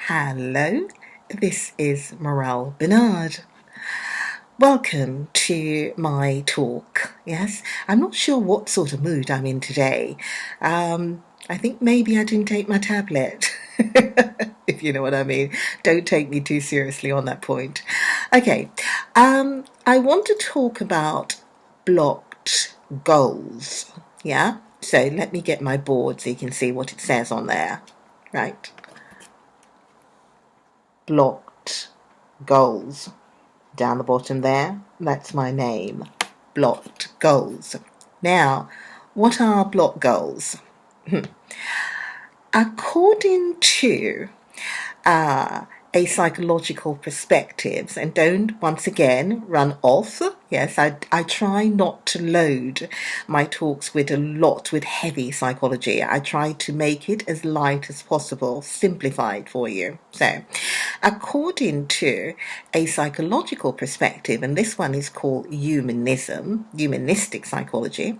Hello, this is Morel Benard. Welcome to my talk. Yes, I'm not sure what sort of mood I'm in today. I think maybe I didn't take my tablet, if you know what I mean. Don't take me too seriously on that point. Okay, I want to talk about blocked goals. Yeah, so let me get my board so you can see what it says on there. Right, blocked goals. Down the bottom there, that's my name, blocked goals. Now, what are blocked goals? According to uh, a psychological perspectives, and don't once again run off. Yes, I try not to load my talks with a lot with heavy psychology. I try to make it as light as possible, simplified for you. So, according to a psychological perspective, and this one is called humanistic psychology,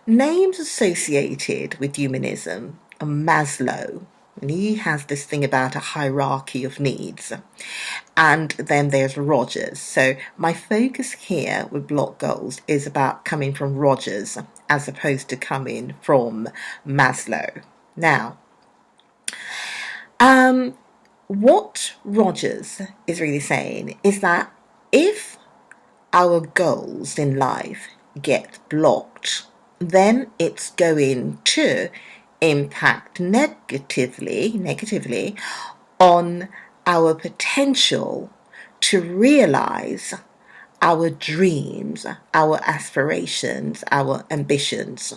names associated with humanism are Maslow, and he has this thing about a hierarchy of needs. And then there's Rogers. So my focus here with block goals is about coming from Rogers as opposed to coming from Maslow. Now, what Rogers is really saying is that if our goals in life get blocked, then it's going to impact negatively on our potential to realize our dreams, our aspirations, our ambitions.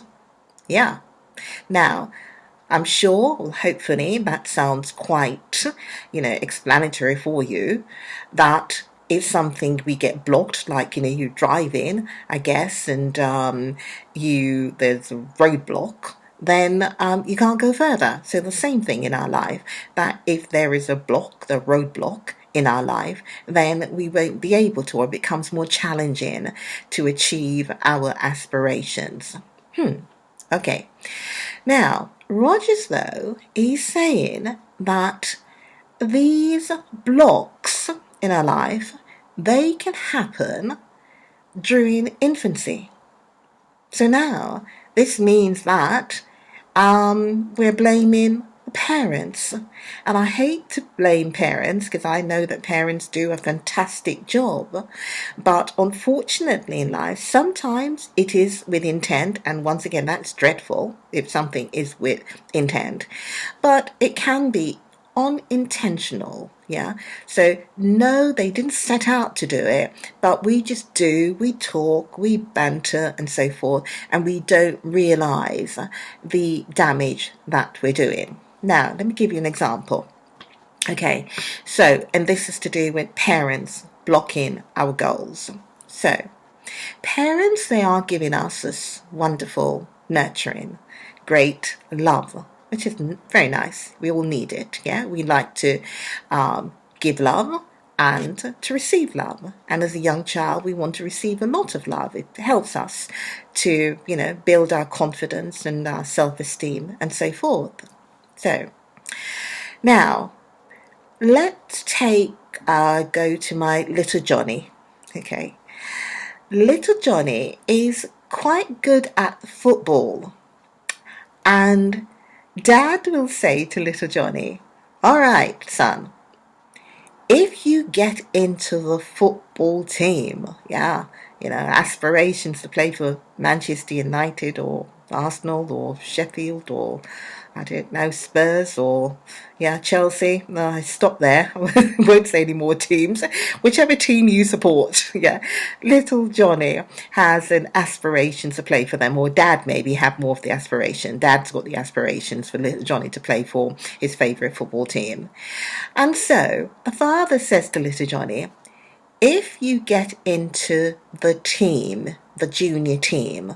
Yeah. Now, I'm sure, well, hopefully, that sounds quite, explanatory for you, that if something we get blocked, like, you drive in, I guess, and there's a roadblock, then you can't go further. So the same thing in our life, that if there is a block, the roadblock in our life, then we won't be able to, or it becomes more challenging to achieve our aspirations. Okay. Now, Rogers, though, is saying that these blocks in our life, they can happen during infancy. So now, this means that we're blaming parents. And I hate to blame parents because I know that parents do a fantastic job. But unfortunately in life, sometimes it is with intent. And once again, that's dreadful if something is with intent. But it can be unintentional. Yeah. So no, they didn't set out to do it, but we just do, we talk, we banter and so forth, and we don't realize the damage that we're doing. Now, let me give you an example. Okay, so, and this is to do with parents blocking our goals. So, parents, they are giving us this wonderful nurturing, great love, which is very nice. We all need it, yeah? We like to give love and to receive love. And as a young child, we want to receive a lot of love. It helps us to, build our confidence and our self-esteem and so forth. So, now, let's go to my little Johnny, okay? Little Johnny is quite good at football, and Dad will say to little Johnny, all right, son, if you get into the football team, yeah, aspirations to play for Manchester United or Arsenal or Sheffield or I don't know, Spurs or, Chelsea. No, I stop there. I won't say any more teams. Whichever team you support, yeah. Little Johnny has an aspiration to play for them, or Dad maybe have more of the aspiration. Dad's got the aspirations for little Johnny to play for his favourite football team. And so, a father says to little Johnny, if you get into the team, the junior team,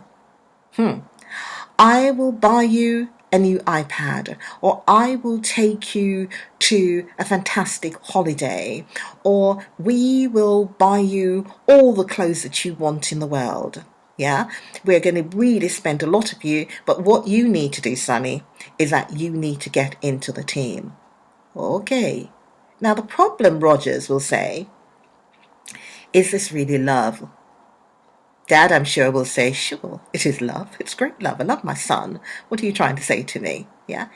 I will buy you a new iPad, or I will take you to a fantastic holiday, or we will buy you all the clothes that you want in the world. Yeah, we're going to really spend a lot of you, but what you need to do, Sonny, is that you need to get into the team. Okay. Now the problem, Rogers will say, is this really love? Dad, I'm sure, will say, sure, it is love. It's great love. I love my son. What are you trying to say to me? Yeah.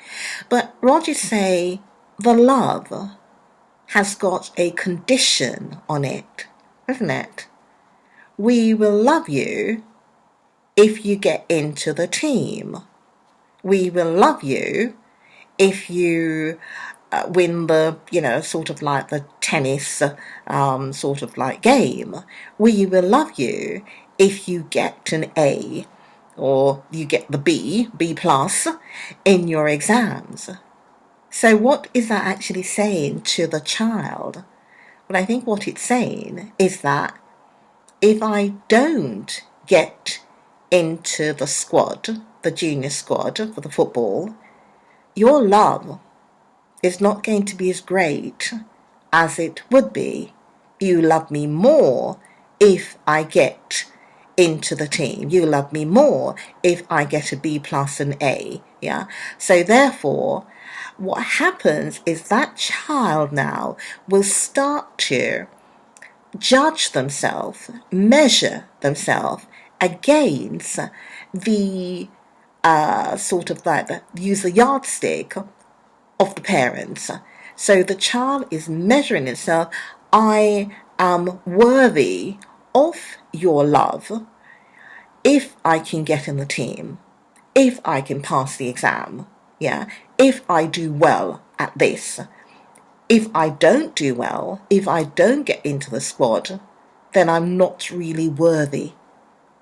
But Rogers say the love has got a condition on it, isn't it? We will love you if you get into the team. We will love you if you win the, sort of like the tennis sort of like game. We will love you if you get an A or you get the B plus in your exams. So what is that actually saying to the child? Well, I think what it's saying is that if I don't get into the squad, the junior squad for the football, your love is not going to be as great as it would be. You love me more if I get into the team. You love me more if I get a B plus an A. Yeah. So therefore, what happens is that child now will start to judge themselves, measure themselves against the sort of like use the yardstick of the parents. So the child is measuring itself. I am worthy of your love if I can get in the team, if I can pass the exam, yeah, if I do well at this. If I don't do well, if I don't get into the squad, then I'm not really worthy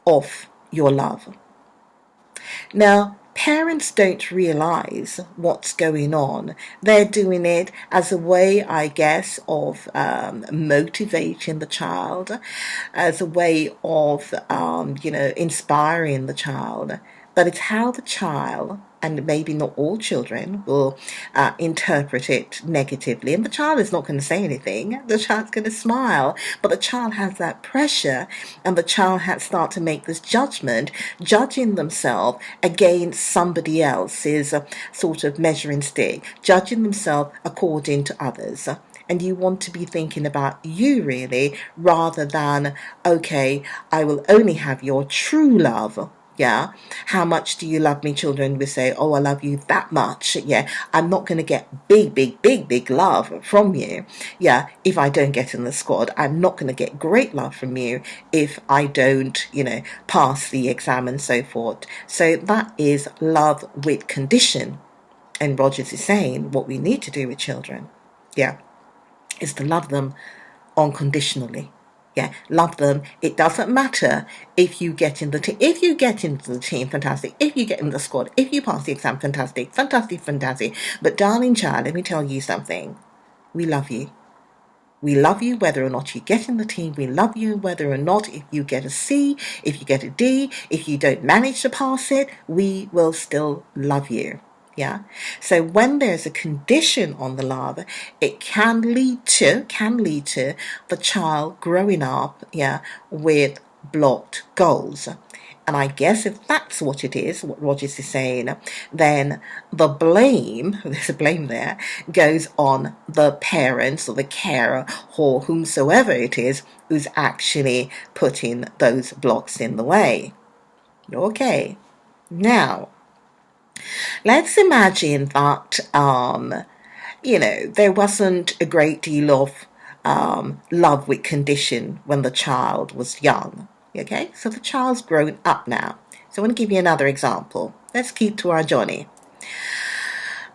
of your love. Now, parents don't realize what's going on. They're doing it as a way, I guess, of motivating the child, as a way of, inspiring the child. But it's how the child, and maybe not all children, will interpret it negatively. And the child is not going to say anything. The child's going to smile. But the child has that pressure, and the child has start to make this judgment, judging themselves against somebody else's sort of measuring stick, judging themselves according to others. And you want to be thinking about you really, rather than, okay, I will only have your true love. Yeah. How much do you love me? Children will say, oh, I love you that much. Yeah. I'm not going to get big love from you. Yeah. If I don't get in the squad, I'm not going to get great love from you if I don't, pass the exam and so forth. So that is love with condition. And Rogers is saying what we need to do with children, yeah, is to love them unconditionally. Yeah, love them. It doesn't matter if you get in the team. If you get into the team, fantastic. If you get in the squad, if you pass the exam, fantastic. But darling child, let me tell you something. We love you. We love you whether or not you get in the team. We love you whether or not if you get a C, if you get a D, if you don't manage to pass it, we will still love you. Yeah. So when there's a condition on the love, it can lead to the child growing up, yeah, with blocked goals. And I guess if that's what it is, what Rogers is saying, then the blame, there's a blame there, goes on the parents or the carer or whomsoever it is who's actually putting those blocks in the way. Okay. Now, let's imagine that, there wasn't a great deal of love with condition when the child was young. Okay, so the child's grown up now. So I want to give you another example. Let's keep to our Johnny.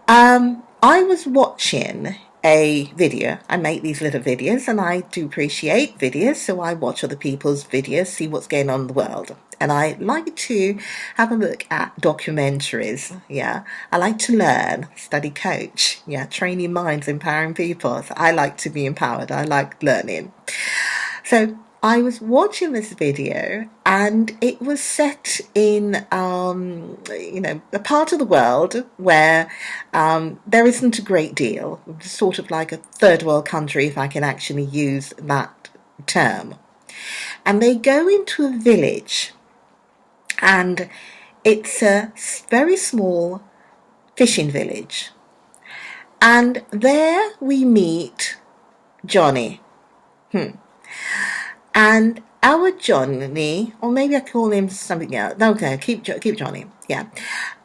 I was watching a video. I make these little videos and I do appreciate videos, so I watch other people's videos, see what's going on in the world. And I like to have a look at documentaries. Yeah, I like to learn, study coach. Yeah, training minds, empowering people. So I like to be empowered. I like learning. So I was watching this video and it was set in, a part of the world where there isn't a great deal, sort of like a third world country, if I can actually use that term. And they go into a village and it's a very small fishing village. And there we meet Johnny. And our Johnny, or maybe I call him something else. No, okay, keep Johnny. Yeah.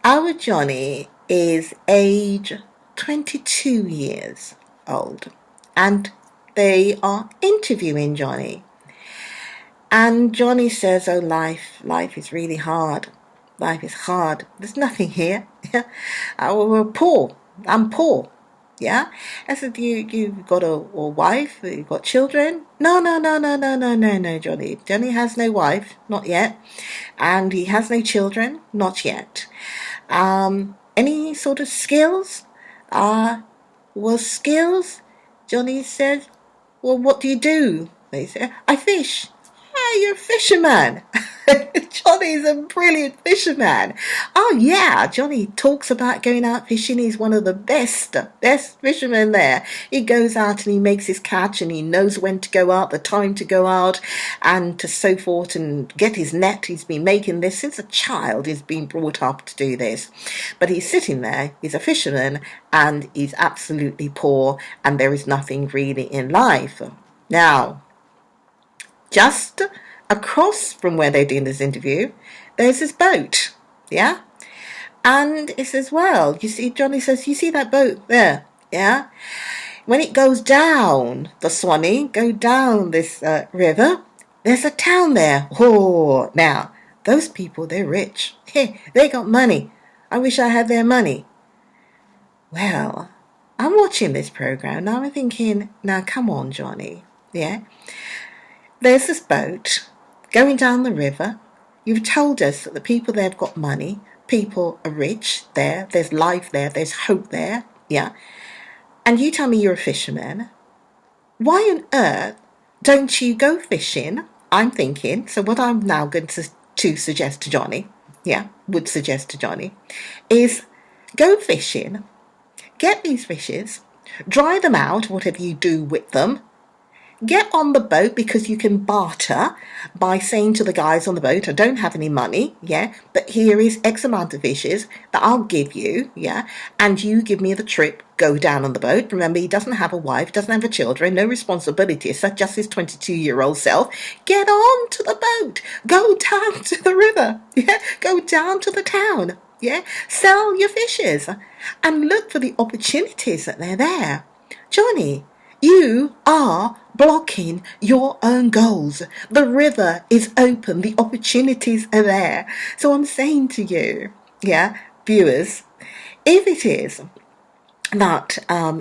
Our Johnny is age 22 years old. And they are interviewing Johnny. And Johnny says, oh, life is really hard. Life is hard. There's nothing here. We're poor. I'm poor. Yeah. I said, you've got a wife, you've got children. No, Johnny. Johnny has no wife, not yet. And he has no children, not yet. Any sort of skills? Well, skills? Johnny said, well, what do you do? They said, I fish. Ah, you're a fisherman. Johnny's a brilliant fisherman. Oh yeah, Johnny talks about going out fishing. He's one of the best fishermen there. He goes out and he makes his catch and he knows when to go out, the time to go out and to so forth and get his net. He's been making this since a child. He's been brought up to do this. But he's sitting there, he's a fisherman and he's absolutely poor and there is nothing really in life. Now, just across from where they're doing this interview, there's this boat, yeah? And it says, well, you see, Johnny says, you see that boat there, yeah? When it goes down the Swanee, go down this river, there's a town there. Oh, now, those people, they're rich. They got money. I wish I had their money. Well, I'm watching this program, now I'm thinking, now come on, Johnny, yeah? There's this boat going down the river. You've told us that the people there have got money. People are rich there. There's life there. There's hope there. Yeah. And you tell me you're a fisherman. Why on earth don't you go fishing? I'm thinking. So what I'm now going to suggest to Johnny, would suggest to Johnny, is go fishing, get these fishes, dry them out, whatever you do with them, get on the boat because you can barter by saying to the guys on the boat, I don't have any money, but here is X amount of fishes that I'll give you, and you give me the trip, go down on the boat. Remember, he doesn't have a wife, doesn't have a children, no responsibilities, so just his 22-year-old self. Get on to the boat, go down to the river, go down to the town, sell your fishes and look for the opportunities that they're there. Johnny, you are blocking your own goals. The river is open. The opportunities are there. So I'm saying to you, viewers, if it is that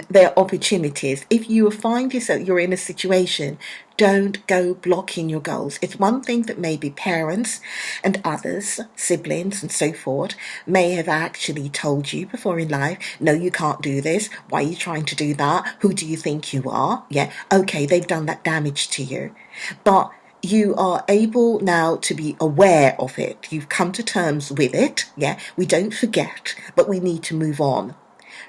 there are opportunities, if you find yourself you're in a situation, don't go blocking your goals. It's one thing that maybe parents and others, siblings and so forth, may have actually told you before in life, no, you can't do this. Why are you trying to do that? Who do you think you are? Okay, they've done that damage to you. But you are able now to be aware of it. You've come to terms with it. We don't forget, but we need to move on.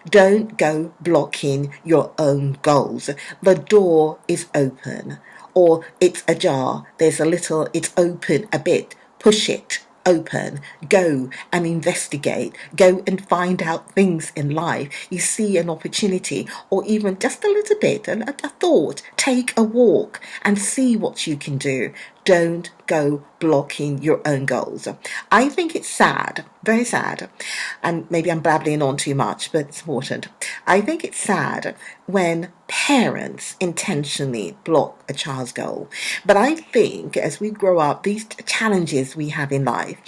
Don't go blocking your own goals. The door is open, or it's ajar. It's open a bit. Push it open. Go and investigate. Go and find out things in life. You see an opportunity, or even just a little bit, a thought. Take a walk and see what you can do. Don't go blocking your own goals. I think it's sad, very sad, and maybe I'm babbling on too much, but it's important. I think it's sad when parents intentionally block a child's goal. But I think as we grow up, these challenges we have in life,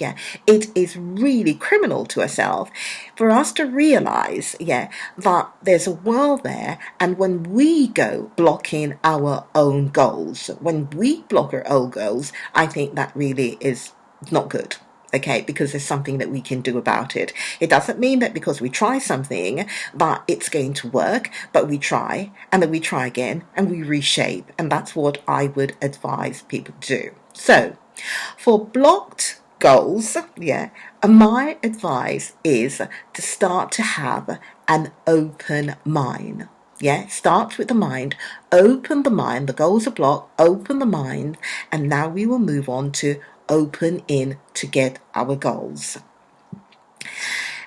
it is really criminal to ourselves for us to realize, that there's a world there, and when we go blocking our own goals, when we block our own goals, I think that really is not good. Okay, because there's something that we can do about it. It doesn't mean that because we try something that it's going to work, but we try and then we try again and we reshape. And that's what I would advise people to do. So for blocked goals, my advice is to start to have an open mind. Start with the mind, open the mind, the goals are blocked, open the mind, and now we will move on to open in to get our goals.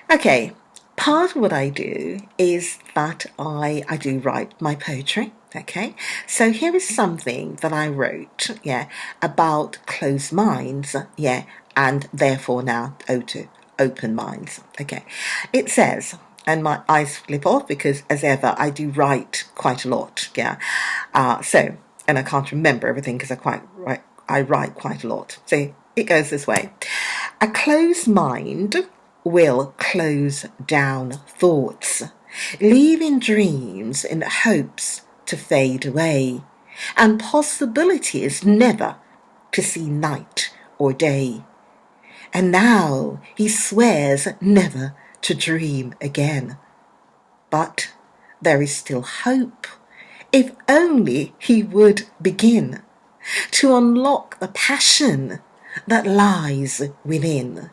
Okay, Part of what I do is that I do write my poetry. Okay, so here is something that I wrote, about closed minds, and therefore now open minds. Okay, it says, and my eyes flip off because, as ever, I do write quite a lot. And I can't remember everything because I write quite a lot. So it goes this way: a closed mind will close down thoughts, leaving dreams and hopes to fade away, and possibilities never to see night or day. And now he swears never to dream again. But there is still hope, if only he would begin to unlock the passion that lies within.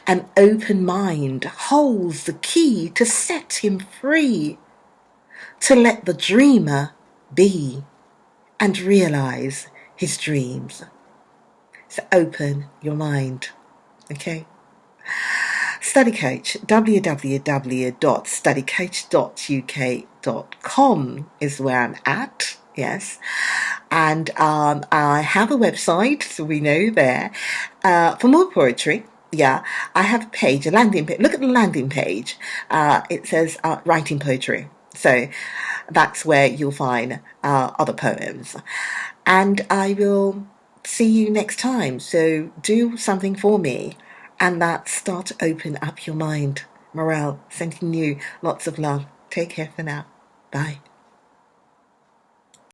An open mind holds the key to set him free, to let the dreamer be and realize his dreams. So open your mind, okay? Study Coach, www.studycoach.uk.com is where I'm at, yes. And I have a website, so we know there. For more poetry, I have a page, a landing page. Look at the landing page. It says writing poetry. So that's where you'll find other poems. And I will see you next time. So do something for me, and start to open up your mind. Morel, sending you lots of love. Take care for now. Bye.